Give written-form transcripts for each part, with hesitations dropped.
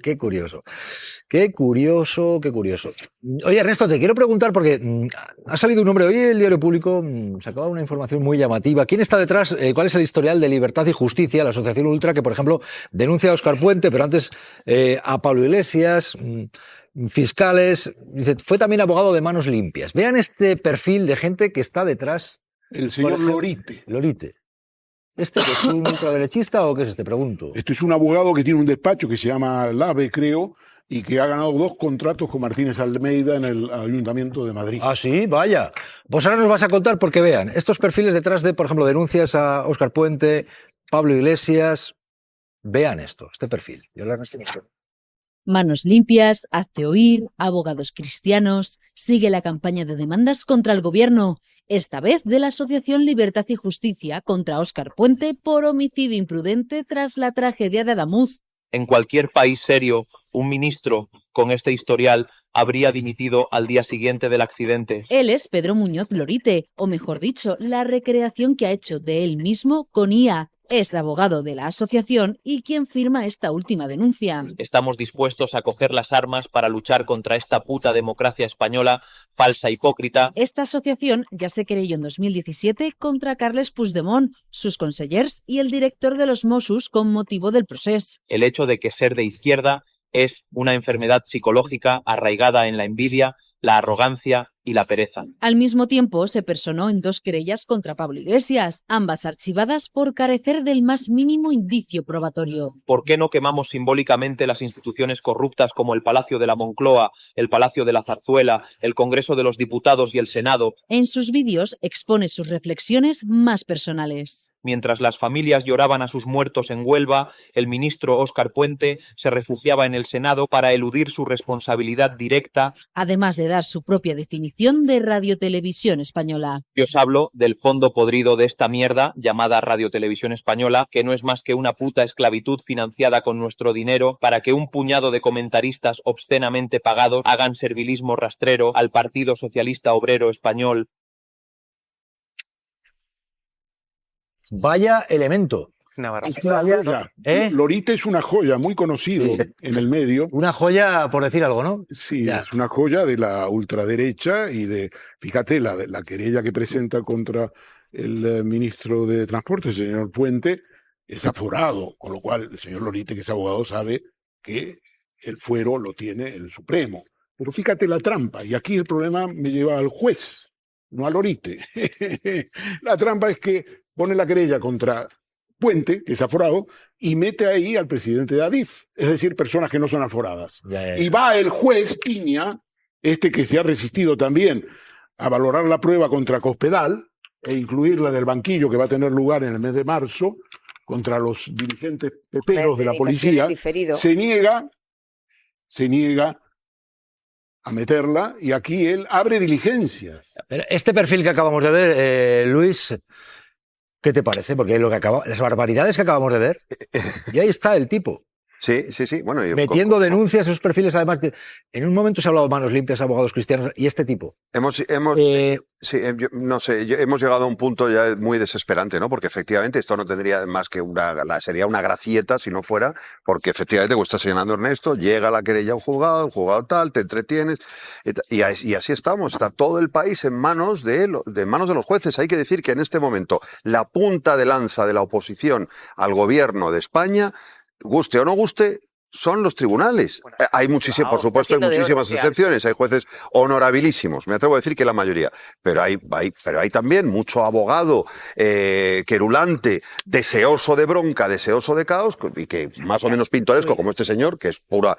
Qué curioso. Qué curioso, qué curioso. Oye, Ernesto, te quiero preguntar porque ha salido un nombre hoy en el Diario Público, sacaba una información muy llamativa. ¿Quién está detrás? ¿Cuál es el historial de Libertad y Justicia, la asociación Ultra, que, por ejemplo, denuncia a Óscar Puente, pero antes a Pablo Iglesias, fiscales? Dice, fue también abogado de Manos Limpias. Vean este perfil de gente que está detrás. El señor Lorite. Lorite. ¿Este que es un ultraderechista o qué es este? Pregunto. Este es un abogado que tiene un despacho que se llama LAVE, creo, y que ha ganado 2 contratos con Martínez Almeida en el Ayuntamiento de Madrid. Ah, sí, vaya. Pues ahora nos vas a contar porque vean, estos perfiles detrás de, por ejemplo, denuncias a Óscar Puente, Pablo Iglesias. Vean esto, este perfil. Manos Limpias, Hazte Oír, Abogados Cristianos. Sigue la campaña de demandas contra el gobierno, esta vez de la Asociación Libertad y Justicia contra Óscar Puente por homicidio imprudente tras la tragedia de Adamuz. En cualquier país serio, un ministro con este historial habría dimitido al día siguiente del accidente. Él es Pedro Muñoz Lorite, o mejor dicho, la recreación que ha hecho de él mismo con IA. Es abogado de la asociación y quien firma esta última denuncia. Estamos dispuestos a coger las armas para luchar contra esta puta democracia española, falsa, hipócrita. Esta asociación ya se creyó en 2017 contra Carles Puigdemont, sus consellers y el director de los Mossos con motivo del procés. El hecho de que ser de izquierda es una enfermedad psicológica arraigada en la envidia, la arrogancia y la pereza. Al mismo tiempo, se personó en 2 querellas contra Pablo Iglesias, ambas archivadas por carecer del más mínimo indicio probatorio. ¿Por qué no quemamos simbólicamente las instituciones corruptas como el Palacio de la Moncloa, el Palacio de la Zarzuela, el Congreso de los Diputados y el Senado? En sus vídeos expone sus reflexiones más personales. Mientras las familias lloraban a sus muertos en Huelva, el ministro Óscar Puente se refugiaba en el Senado para eludir su responsabilidad directa. Además de dar su propia definición de Radiotelevisión Española. Yo os hablo del fondo podrido de esta mierda llamada Radiotelevisión Española, que no es más que una puta esclavitud financiada con nuestro dinero para que un puñado de comentaristas obscenamente pagados hagan servilismo rastrero al Partido Socialista Obrero Español. Vaya elemento. Es una joya. Lorite es una joya, muy conocido en el medio. Una joya, por decir algo, ¿no? Sí, ya. Es una joya de la ultraderecha y de, fíjate, la querella que presenta contra el ministro de Transporte, el señor Puente, es aforado, con lo cual el señor Lorite, que es abogado, sabe que el fuero lo tiene el Supremo. Pero fíjate la trampa, y aquí el problema me lleva al juez, no a Lorite. La trampa es que pone la querella contra Puente, que es aforado, y mete ahí al presidente de Adif, es decir, personas que no son aforadas. Y va el juez Piña, que se ha resistido también a valorar la prueba contra Cospedal e incluirla en el banquillo que va a tener lugar en el mes de marzo contra los dirigentes peperos de la policía, se niega a meterla, y aquí él abre diligencias. Pero este perfil que acabamos de ver, Luis, ¿qué te parece? Porque las barbaridades que acabamos de ver, y ahí está el tipo. Sí. Bueno, metiendo denuncias, esos perfiles, además, en un momento se ha hablado de Manos Limpias, Abogados Cristianos, y este tipo. Hemos llegado a un punto ya muy desesperante, ¿no? Porque efectivamente esto no tendría más que sería una gracieta si no fuera, porque efectivamente, como está señalando Ernesto, llega la querella a un juzgado, el juzgado tal, te entretienes, y así estamos. Está todo el país en manos de los jueces. Hay que decir que en este momento la punta de lanza de la oposición al gobierno de España, guste o no guste, son los tribunales. Hay muchísimas, por supuesto, hay muchísimas excepciones, hay jueces honorabilísimos, me atrevo a decir que la mayoría, pero hay también mucho abogado querulante, deseoso de bronca, deseoso de caos, y que más o menos pintoresco, como este señor, que es pura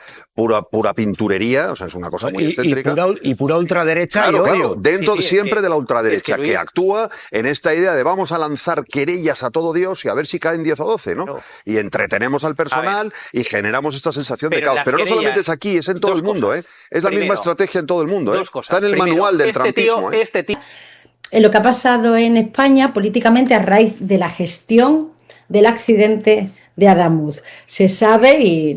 pinturería, o sea, es una cosa muy excéntrica. Y pura ultraderecha. Claro, dentro siempre de la ultraderecha, que actúa en esta idea de vamos a lanzar querellas a todo Dios y a ver si caen 10 o 12, ¿no? Y entretenemos al personal y generamos esta sensación de caos. Pero no solamente es aquí, es en todo el mundo, ¿eh? Es la misma estrategia en todo el mundo, ¿eh? Está en el manual del trumpismo, ¿eh? Lo que ha pasado en España políticamente a raíz de la gestión del accidente de Adamuz. Se sabe, y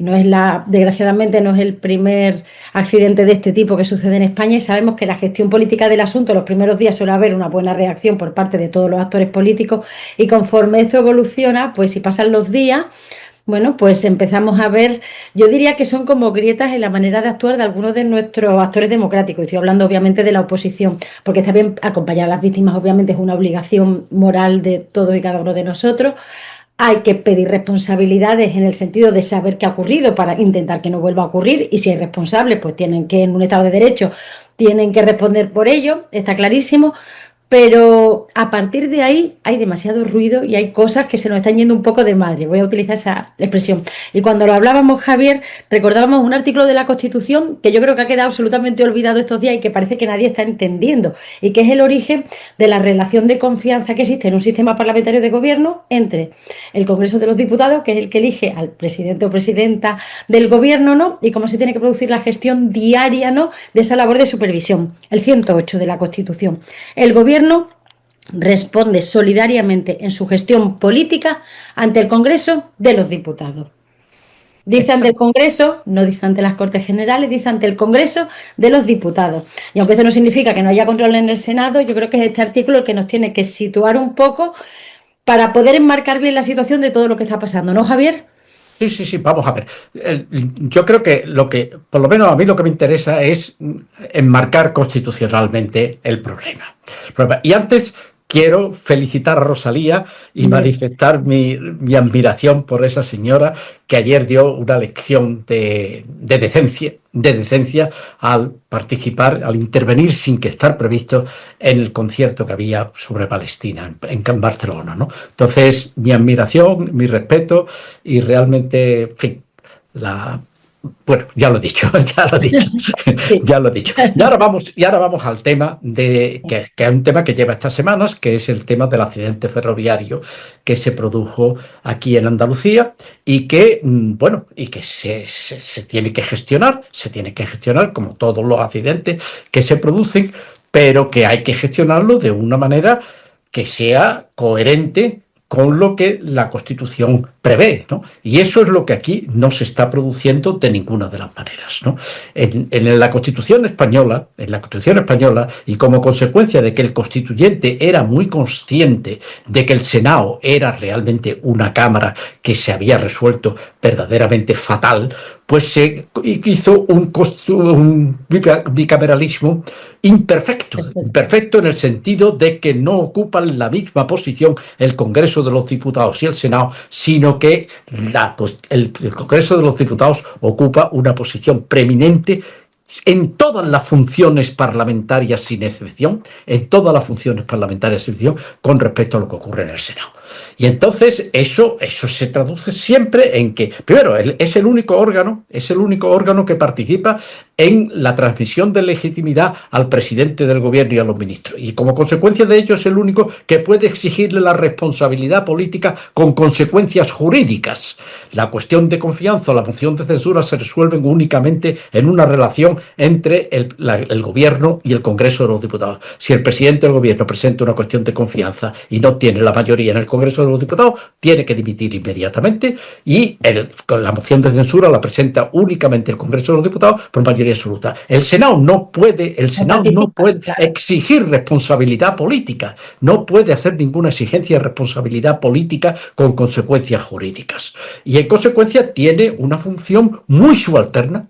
desgraciadamente no es el primer accidente de este tipo que sucede en España, y sabemos que la gestión política del asunto, los primeros días suele haber una buena reacción por parte de todos los actores políticos, y conforme esto evoluciona, pues si pasan los días, Bueno, pues empezamos a ver, yo diría que son como grietas en la manera de actuar de algunos de nuestros actores democráticos. Estoy hablando obviamente de la oposición, porque está bien acompañar a las víctimas, obviamente es una obligación moral de todos y cada uno de nosotros. Hay que pedir responsabilidades en el sentido de saber qué ha ocurrido para intentar que no vuelva a ocurrir, y si hay responsables, pues tienen que, en un Estado de Derecho, tienen que responder por ello, está clarísimo. Pero a partir de ahí hay demasiado ruido y hay cosas que se nos están yendo un poco de madre. Voy a utilizar esa expresión. Y cuando lo hablábamos, Javier, recordábamos un artículo de la Constitución que yo creo que ha quedado absolutamente olvidado estos días y que parece que nadie está entendiendo, y que es el origen de la relación de confianza que existe en un sistema parlamentario de gobierno entre el Congreso de los Diputados, que es el que elige al presidente o presidenta del gobierno, ¿no? Y cómo se tiene que producir la gestión diaria, ¿no?, de esa labor de supervisión. El 108 de la Constitución. El gobierno responde solidariamente en su gestión política ante el Congreso de los Diputados. Dice ante el Congreso, no dice ante las Cortes Generales, dice ante el Congreso de los Diputados. Y aunque esto no significa que no haya control en el Senado, yo creo que es este artículo el que nos tiene que situar un poco para poder enmarcar bien la situación de todo lo que está pasando, ¿no, Javier? Sí, vamos a ver. Yo creo que por lo menos a mí lo que me interesa es enmarcar constitucionalmente el problema. Y antes quiero felicitar a Rosalía y manifestar mi admiración por esa señora que ayer dio una lección de decencia al participar, al intervenir sin que estar previsto en el concierto que había sobre Palestina en Barcelona, ¿no? Entonces, mi admiración, mi respeto y realmente, en fin, bueno, ya lo he dicho. Y ahora vamos al tema que es un tema que lleva estas semanas, que es el tema del accidente ferroviario que se produjo aquí en Andalucía y que, bueno, y que se tiene que gestionar, como todos los accidentes que se producen, pero que hay que gestionarlo de una manera que sea coherente con lo que la Constitución prevé, ¿no? Y eso es lo que aquí no se está produciendo de ninguna de las maneras, ¿no? En la Constitución española, y como consecuencia de que el constituyente era muy consciente de que el Senado era realmente una cámara que se había resuelto verdaderamente fatal, pues se hizo un bicameralismo imperfecto en el sentido de que no ocupan la misma posición el Congreso de los Diputados y el Senado, sino que el Congreso de los Diputados ocupa una posición preeminente en todas las funciones parlamentarias sin excepción, con respecto a lo que ocurre en el Senado. Y entonces eso se traduce siempre en que, primero, es el único órgano que participa en la transmisión de legitimidad al presidente del gobierno y a los ministros. Y como consecuencia de ello es el único que puede exigirle la responsabilidad política con consecuencias jurídicas. La cuestión de confianza o la moción de censura se resuelven únicamente en una relación entre el gobierno y el Congreso de los Diputados. Si el presidente del gobierno presenta una cuestión de confianza y no tiene la mayoría en el Congreso de los Diputados, tiene que dimitir inmediatamente, y con la moción de censura la presenta únicamente el Congreso de los Diputados por mayoría absoluta. El Senado no puede exigir responsabilidad política, no puede hacer ninguna exigencia de responsabilidad política con consecuencias jurídicas. Y en consecuencia tiene una función muy subalterna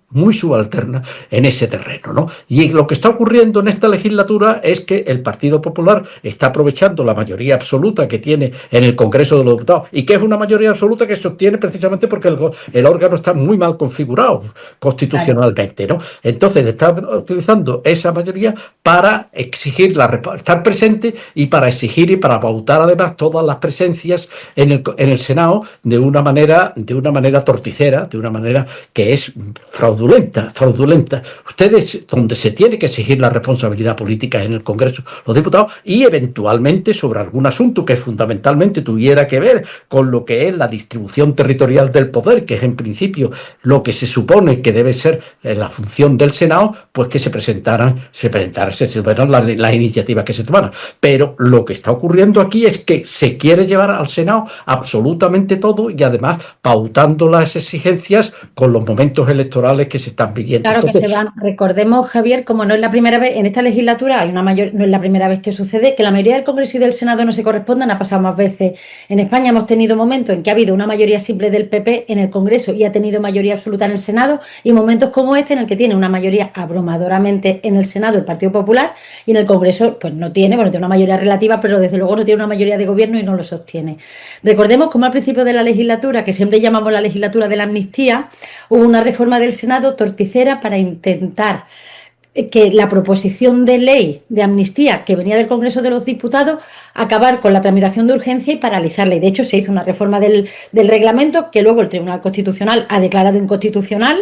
en ese terreno, ¿no? Y lo que está ocurriendo en esta legislatura es que el Partido Popular está aprovechando la mayoría absoluta que tiene en el Congreso de los Diputados, y que es una mayoría absoluta que se obtiene precisamente porque el órgano está muy mal configurado constitucionalmente, ¿no? Entonces está utilizando esa mayoría para exigir estar presente y para exigir y para pautar además todas las presencias en el Senado de una manera torticera, de una manera que es fraudulenta. Ustedes, donde se tiene que exigir la responsabilidad política en el Congreso, los diputados, y eventualmente sobre algún asunto que fundamentalmente tuviera que ver con lo que es la distribución territorial del poder, que es en principio lo que se supone que debe ser la función del Senado, pues que se presentaran las iniciativas que se tomaran. Pero lo que está ocurriendo aquí es que se quiere llevar al Senado absolutamente todo, y además pautando las exigencias con los momentos electorales que se están pidiendo. Claro que Entonces, se van. Recordemos, Javier, como no es la primera vez, en esta legislatura hay una mayor, no es la primera vez que sucede, que la mayoría del Congreso y del Senado no se correspondan, ha pasado más veces. En España hemos tenido momentos en que ha habido una mayoría simple del PP en el Congreso y ha tenido mayoría absoluta en el Senado, y momentos como este en el que tiene una mayoría abrumadoramente en el Senado el Partido Popular y en el Congreso pues no tiene, bueno, tiene una mayoría relativa, pero desde luego no tiene una mayoría de gobierno y no lo sostiene. Recordemos como al principio de la legislatura, que siempre llamamos la legislatura de la amnistía, hubo una reforma del Senado torticera para intentar que la proposición de ley de amnistía que venía del Congreso de los Diputados acabar con la tramitación de urgencia y paralizarla. Y de hecho se hizo una reforma del reglamento que luego el Tribunal Constitucional ha declarado inconstitucional,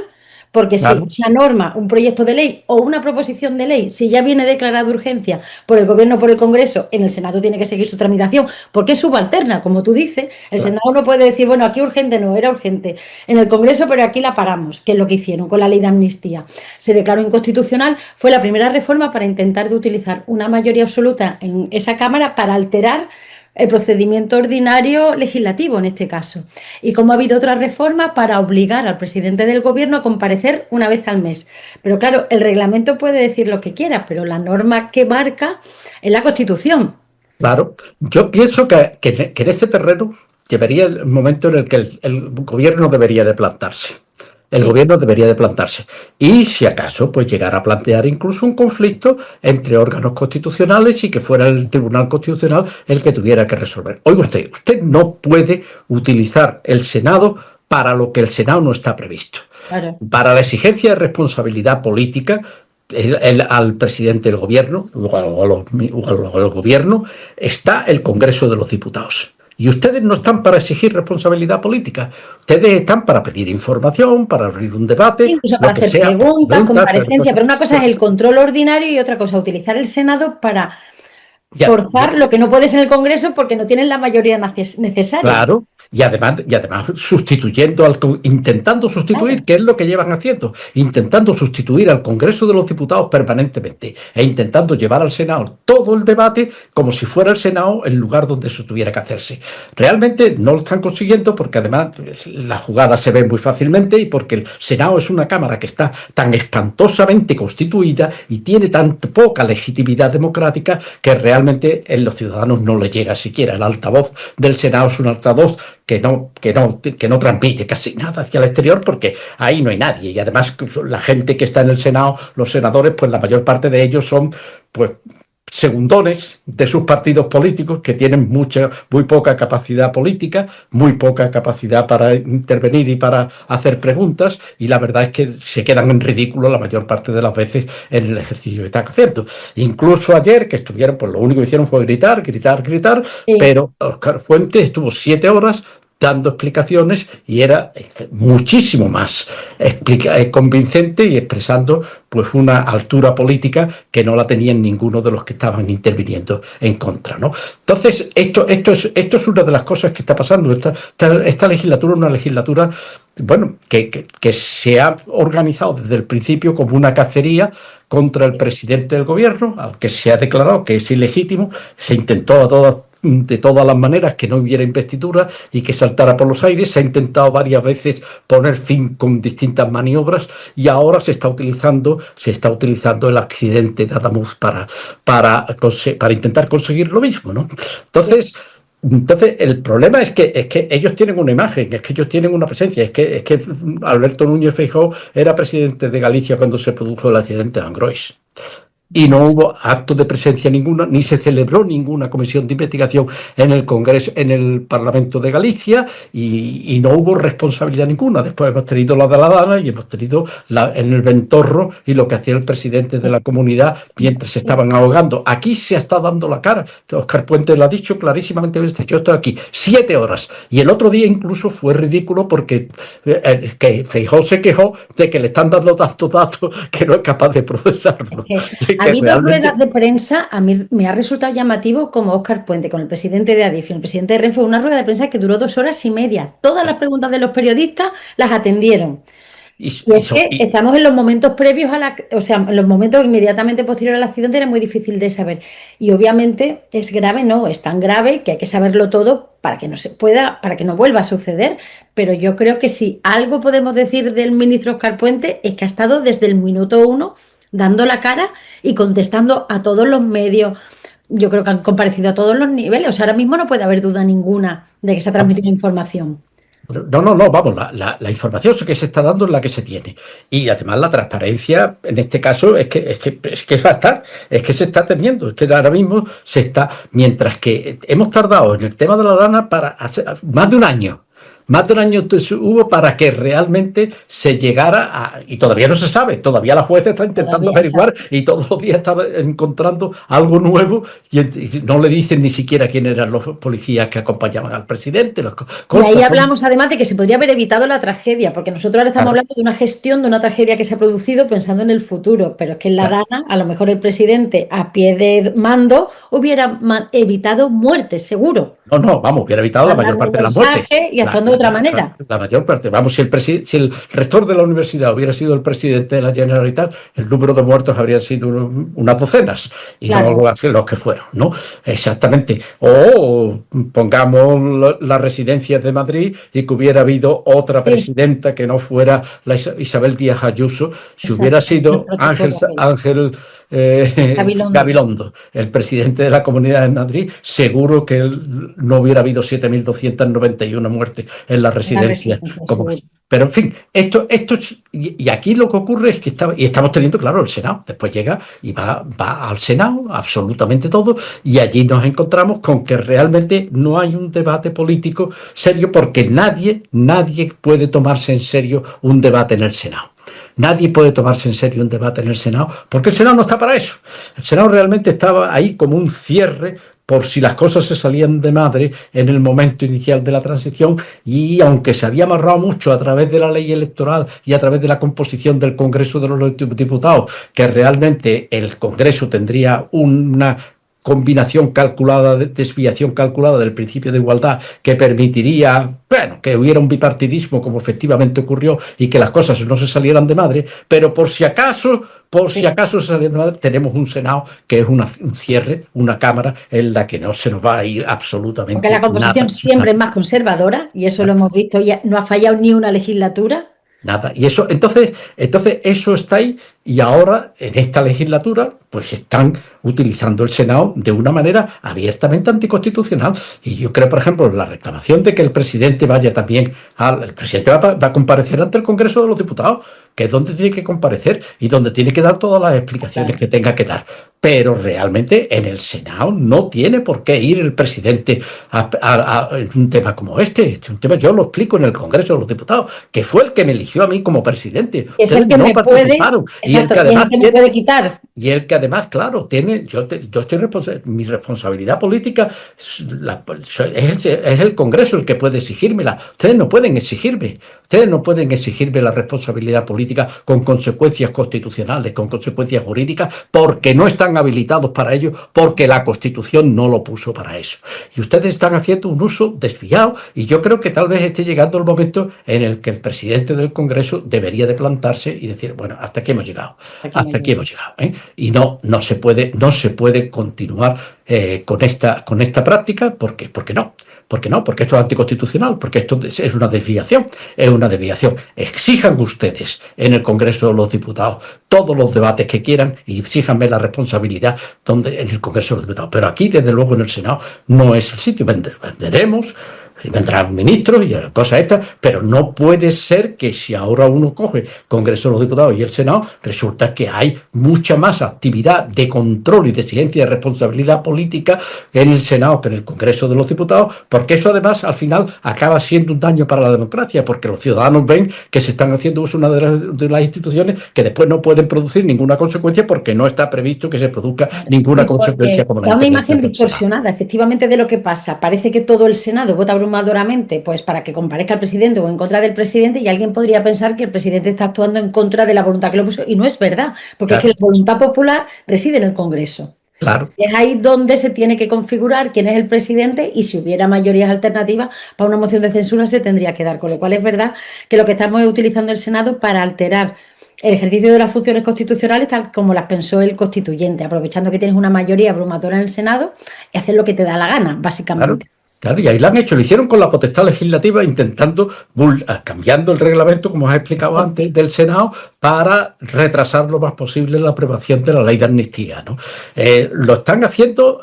porque si claro, una norma, un proyecto de ley o una proposición de ley, si ya viene declarada de urgencia por el Gobierno o por el Congreso, en el Senado tiene que seguir su tramitación, porque es subalterna, como tú dices. El claro. Senado no puede decir, bueno, aquí urgente no, era urgente en el Congreso, pero aquí la paramos, que es lo que hicieron con la ley de amnistía. Se declaró inconstitucional, fue la primera reforma para intentar de utilizar una mayoría absoluta en esa Cámara para alterar el procedimiento ordinario legislativo en este caso. Y como ha habido otra reforma para obligar al presidente del gobierno a comparecer una vez al mes. Pero claro, el reglamento puede decir lo que quiera, pero la norma que marca es la Constitución. Claro, yo pienso que en este terreno llegaría el momento en el que el gobierno debería de plantarse. El Sí. gobierno debería de plantarse. Y si acaso, pues llegar a plantear incluso un conflicto entre órganos constitucionales y que fuera el Tribunal Constitucional el que tuviera que resolver. Oiga usted no puede utilizar el Senado para lo que el Senado no está previsto. Claro. Para la exigencia de responsabilidad política al presidente del gobierno o al gobierno está el Congreso de los Diputados. Y ustedes no están para exigir responsabilidad política. Ustedes están para pedir información, para abrir un debate, Incluso lo para que hacer sea. preguntas, comparecencias, pero una cosa es el control ordinario y otra cosa utilizar el Senado para forzar lo que no puedes en el Congreso porque no tienen la mayoría necesaria. Claro, y además sustituyendo intentando sustituir, Claro. ¿qué es lo que llevan haciendo? Intentando sustituir al Congreso de los Diputados permanentemente e intentando llevar al Senado todo el debate como si fuera el Senado el lugar donde eso tuviera que hacerse. Realmente no lo están consiguiendo porque además la jugada se ve muy fácilmente y porque el Senado es una Cámara que está tan espantosamente constituida y tiene tan poca legitimidad democrática que realmente en los ciudadanos no les llega siquiera. El altavoz del Senado es un altavoz que no transmite casi nada hacia el exterior porque ahí no hay nadie. Y además la gente que está en el Senado, los senadores, pues la mayor parte de ellos son pues segundones de sus partidos políticos que tienen muy poca capacidad política, muy poca capacidad para intervenir y para hacer preguntas, y la verdad es que se quedan en ridículo la mayor parte de las veces en el ejercicio que están haciendo. Incluso ayer que estuvieron, pues lo único que hicieron fue gritar, Sí. pero Óscar Puente estuvo 7 horas dando explicaciones y era muchísimo más convincente y expresando pues una altura política que no la tenían ninguno de los que estaban interviniendo en contra, ¿no? Entonces, esto es una de las cosas que está pasando. Esta legislatura es una legislatura, bueno, que se ha organizado desde el principio como una cacería contra el presidente del gobierno, al que se ha declarado que es ilegítimo. Se intentó de todas las maneras que no hubiera investidura y que saltara por los aires. Se ha intentado varias veces poner fin con distintas maniobras y ahora se está utilizando el accidente de Adamuz para intentar conseguir lo mismo, ¿no? Entonces el problema es que ellos tienen una imagen, es que ellos tienen una presencia, es que Alberto Núñez Feijóo era presidente de Galicia cuando se produjo el accidente de Angrois. Y no hubo acto de presencia ninguna, ni se celebró ninguna comisión de investigación en el Congreso, en el Parlamento de Galicia, y no hubo responsabilidad ninguna. Después hemos tenido la de la Dana y hemos tenido en el Ventorro y lo que hacía el presidente de la comunidad mientras se estaban ahogando. Aquí se está dando la cara. Óscar Puente lo ha dicho clarísimamente. Yo estoy aquí 7 horas. Y el otro día incluso fue ridículo porque que Feijóo se quejó de que le están dando tantos datos que no es capaz de procesarlo. Ha habido ruedas de prensa, a mí me ha resultado llamativo como Óscar Puente con el presidente de Adif y el presidente de Renfe, una rueda de prensa que duró 2 horas y media. Todas las preguntas de los periodistas las atendieron. Y es que estamos en los momentos previos o sea, en los momentos inmediatamente posteriores al accidente era muy difícil de saber. Y obviamente es grave, no, es tan grave que hay que saberlo todo para que no se pueda, para que no vuelva a suceder. Pero yo creo que si algo podemos decir del ministro Óscar Puente es que ha estado desde el minuto 1 dando la cara y contestando a todos los medios. Yo creo que han comparecido a todos los niveles. O sea, ahora mismo no puede haber duda ninguna de que se ha transmitido información. No, vamos, la información que se está dando es la que se tiene. Y además la transparencia, en este caso, es que va a estar, es que se está teniendo, es que ahora mismo se está, mientras que hemos tardado en el tema de la Dana para más de un año. Más de un año hubo para que realmente se llegara a... Y todavía no se sabe, todavía la jueza está intentando averiguar y todos los días está encontrando algo nuevo y no le dicen ni siquiera quién eran los policías que acompañaban al presidente. Y ahí hablamos además de que se podría haber evitado la tragedia, porque nosotros ahora estamos hablando de una gestión de una tragedia que se ha producido pensando en el futuro, pero es que en la Dana a lo mejor el presidente a pie de mando hubiera evitado muertes, seguro. No, vamos, hubiera evitado la mayor parte de las muertes. Y actuando de otra manera. La mayor parte. Vamos, si el rector de la universidad hubiera sido el presidente de la Generalitat, el número de muertos habrían sido unas docenas, y claro, no los que fueron, ¿no? Exactamente. O pongamos las residencias de Madrid y que hubiera habido otra presidenta que no fuera la Isabel Díaz Ayuso, si hubiera sido Ángel Gabilondo, el presidente de la Comunidad de Madrid, seguro que él no hubiera habido 7.291 muertes en la residencia. Pero en fin, esto y aquí lo que ocurre es que estamos teniendo, claro, el Senado. Después llega y va al Senado, absolutamente todo, y allí nos encontramos con que realmente no hay un debate político serio, porque nadie puede tomarse en serio un debate en el Senado. Nadie puede tomarse en serio un debate en el Senado, porque el Senado no está para eso. El Senado realmente estaba ahí como un cierre por si las cosas se salían de madre en el momento inicial de la transición, y aunque se había amarrado mucho a través de la ley electoral y a través de la composición del Congreso de los Diputados, que realmente el Congreso tendría una combinación calculada, desviación calculada del principio de igualdad que permitiría, que hubiera un bipartidismo como efectivamente ocurrió y que las cosas no se salieran de madre, pero por si acaso se salieran de madre, tenemos un Senado que es un cierre, una Cámara en la que no se nos va a ir absolutamente nada. Porque la composición siempre es más conservadora, y eso lo hemos visto, ya no ha fallado ni una legislatura. Nada. Y eso, entonces eso está ahí, y ahora en esta legislatura pues están utilizando el Senado de una manera abiertamente anticonstitucional. Y yo creo, por ejemplo, la reclamación de que el presidente vaya también el presidente va a comparecer ante el Congreso de los Diputados, que es donde tiene que comparecer y donde tiene que dar todas las explicaciones que tenga que dar. Pero realmente en el Senado no tiene por qué ir el presidente a un tema como este. Un tema, yo lo explico en el Congreso de los Diputados, que fue el que me eligió a mí como presidente. Es el que no me puede, y el que además me puede quitar. Y el que además, claro, tiene, yo estoy mi responsabilidad política es el Congreso el que puede exigírmela. Ustedes no pueden exigirme la responsabilidad política con consecuencias constitucionales, con consecuencias jurídicas, porque no están habilitados para ello, porque la Constitución no lo puso para eso. Y ustedes están haciendo un uso desviado, y yo creo que tal vez esté llegando el momento en el que el presidente del Congreso debería de plantarse y decir, bueno, hasta aquí hemos llegado, ¿eh? Y no se puede continuar con esta práctica, porque no. ¿Por qué no? Porque esto es anticonstitucional, porque esto es una desviación, Exijan ustedes en el Congreso de los Diputados todos los debates que quieran y exíjanme la responsabilidad en el Congreso de los Diputados. Pero aquí, desde luego, en el Senado no es el sitio. Venderemos, y vendrán ministros y cosas estas, pero no puede ser que si ahora uno coge Congreso de los Diputados y el Senado, resulta que hay mucha más actividad de control y de exigencia de responsabilidad política en el Senado que en el Congreso de los Diputados, porque eso además al final acaba siendo un daño para la democracia, porque los ciudadanos ven que se están haciendo uso de las instituciones que después no pueden producir ninguna consecuencia, porque no está previsto que se produzca ninguna consecuencia como la da una imagen distorsionada, efectivamente, de lo que pasa. Parece que todo el Senado vota abrumadoramente pues para que comparezca el presidente o en contra del presidente, y alguien podría pensar que el presidente está actuando en contra de la voluntad que lo puso, y no es verdad, porque claro, es que la voluntad popular reside en el Congreso. Claro. Es ahí donde se tiene que configurar quién es el presidente y si hubiera mayorías alternativas para una moción de censura se tendría que dar. Con lo cual es verdad que lo que estamos es utilizando el Senado para alterar el ejercicio de las funciones constitucionales tal como las pensó el constituyente, aprovechando que tienes una mayoría abrumadora en el Senado y hacer lo que te da la gana, básicamente. Claro, y ahí lo han hecho, lo hicieron con la potestad legislativa intentando, cambiando el reglamento, como os he explicado antes, del Senado para retrasar lo más posible la aprobación de la ley de amnistía, ¿no? Lo están haciendo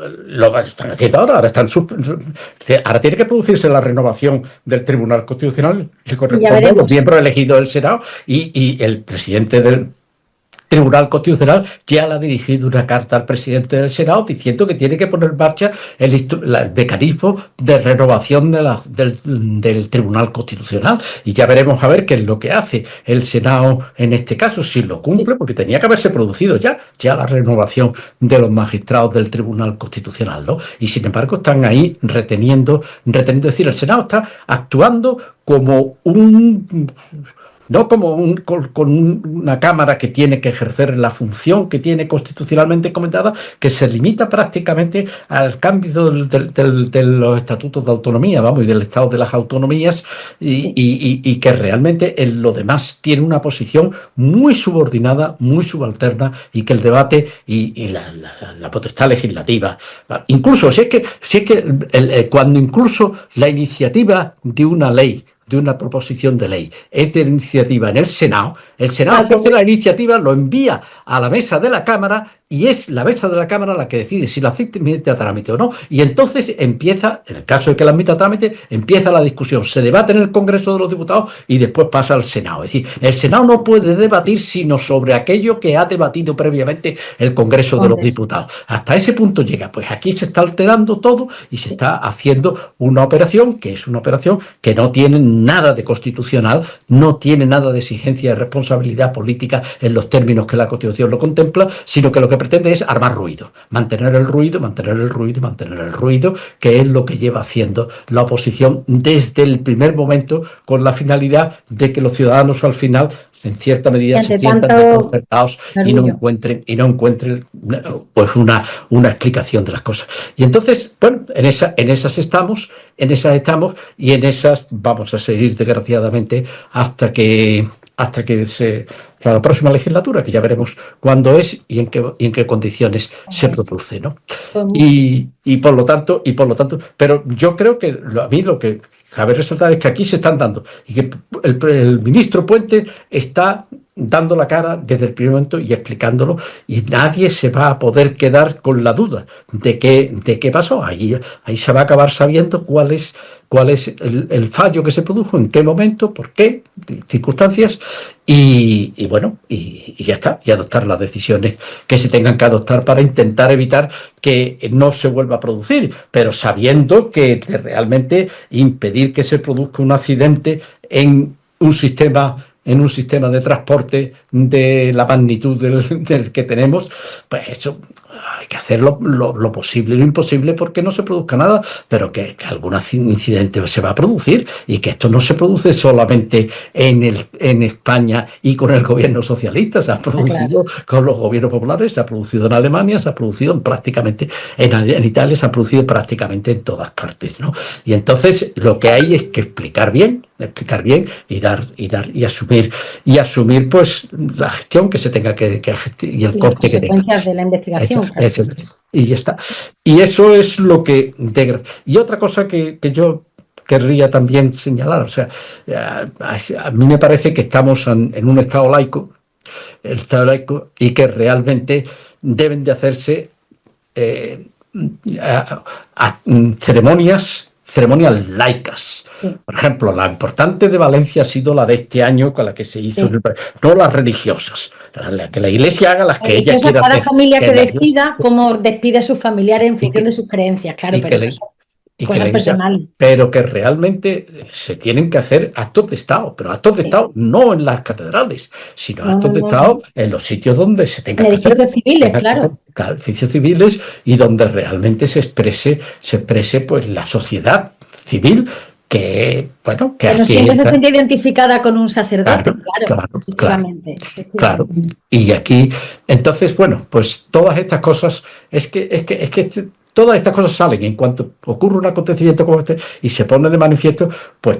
ahora ahora tiene que producirse la renovación del Tribunal Constitucional, que corresponde a los miembros elegidos del Senado y el presidente del Tribunal Constitucional ya le ha dirigido una carta al presidente del Senado diciendo que tiene que poner en marcha el mecanismo de renovación del Tribunal Constitucional. Y ya veremos a ver qué es lo que hace el Senado en este caso, si lo cumple, porque tenía que haberse producido ya la renovación de los magistrados del Tribunal Constitucional, ¿no? Y sin embargo están ahí reteniendo, es decir, el Senado está actuando como no como con una Cámara que tiene que ejercer la función que tiene constitucionalmente encomendada, que se limita prácticamente al cambio de los estatutos de autonomía, y del estado de las autonomías, y que realmente en lo demás tiene una posición muy subordinada, muy subalterna, y que el debate y la potestad legislativa, incluso si es que cuando incluso la iniciativa de una ley, de una proposición de ley, es de iniciativa en el Senado hace la iniciativa, lo envía a la mesa de la Cámara y es la mesa de la Cámara la que decide si la admite a trámite o no. Y entonces empieza, en el caso de que la admita a trámite, empieza la discusión, se debate en el Congreso de los Diputados y después pasa al Senado. Es decir, el Senado no puede debatir sino sobre aquello que ha debatido previamente el Congreso de los Diputados. Hasta ese punto llega. Pues aquí se está alterando todo y se está haciendo una operación que es una operación que no tiene nada de constitucional, no tiene nada de exigencia de responsabilidad política en los términos que la Constitución lo contempla, sino que lo que pretende es armar ruido, mantener el ruido, que es lo que lleva haciendo la oposición desde el primer momento, con la finalidad de que los ciudadanos al final, en cierta medida, se sientan desconcertados y no encuentren pues una explicación de las cosas. Y entonces, bueno, en esas estamos y en esas vamos a seguir, desgraciadamente, hasta que la próxima legislatura, que ya veremos cuándo es y en qué condiciones se produce, ¿no? Y por lo tanto, pero yo creo que a mí lo que cabe resaltar es que aquí se están dando, y que el ministro Puente está dando la cara desde el primer momento y explicándolo, y nadie se va a poder quedar con la duda de qué pasó. Ahí se va a acabar sabiendo cuál es el fallo que se produjo, en qué momento, por qué circunstancias, y bueno, y ya está, y adoptar las decisiones que se tengan que adoptar para intentar evitar que no se vuelva a producir, pero sabiendo que realmente impedir que se produzca un accidente en un sistema de transporte de la magnitud del que tenemos, pues eso hay que hacer lo posible y lo imposible porque no se produzca nada, pero que algún incidente se va a producir, y que esto no se produce solamente en España y con el gobierno socialista, se ha producido con los gobiernos populares, se ha producido en Alemania, se ha producido prácticamente en Italia, se ha producido prácticamente en todas partes, ¿no? Y entonces lo que hay es que explicar bien y asumir pues la gestión que se tenga que y el coste que tenga. Las consecuencias de la investigación. Y ya está. Y eso es lo que... Y otra cosa que yo querría también señalar, o sea, a mí me parece que estamos en un Estado laico, y que realmente deben de hacerse ceremonias laicas. Por ejemplo, la importante de Valencia ha sido la de este año, con la que se hizo, no las religiosas, que la Iglesia haga las que ella quiera hacer. Cada familia que decida cómo despide a sus familiares en función de sus creencias, claro, cosas personales. Pero que realmente se tienen que hacer actos de Estado, pero actos de Estado no en las catedrales, sino actos de Estado en los sitios donde se tenga que hacer. Edificios civiles, claro. Edificios civiles, y donde realmente se exprese pues la sociedad civil que, bueno, que Que no aquí siempre se está. siente identificada con un sacerdote, Claro, efectivamente. claro. Y aquí, entonces, bueno, pues todas estas cosas, todas estas cosas salen en cuanto ocurre un acontecimiento como este y se pone de manifiesto, pues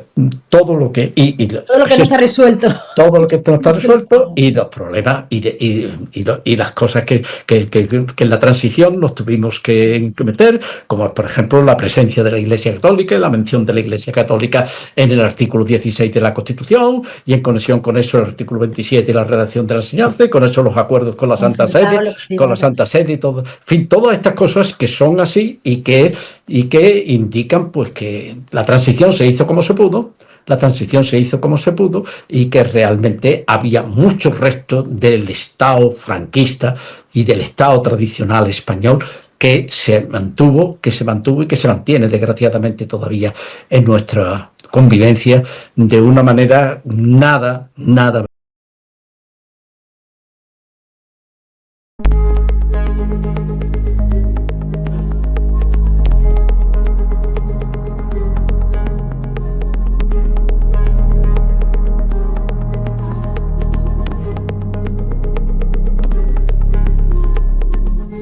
todo lo que Todo lo que no está resuelto. todo lo que no está resuelto y los problemas y las cosas que en la transición nos tuvimos que meter, como por ejemplo la presencia de la Iglesia Católica y la mención de la Iglesia Católica en el artículo 16 de la Constitución, y en conexión con eso el artículo 27 y la redacción de la enseñanza, y con eso los acuerdos con la Santa Sede y todo. En fin, todas estas cosas que son así y que indican pues que la transición se hizo como se pudo. La transición se hizo como se pudo y que realmente había muchos restos del Estado franquista y del Estado tradicional español que se mantuvo y que se mantiene desgraciadamente todavía en nuestra convivencia de una manera nada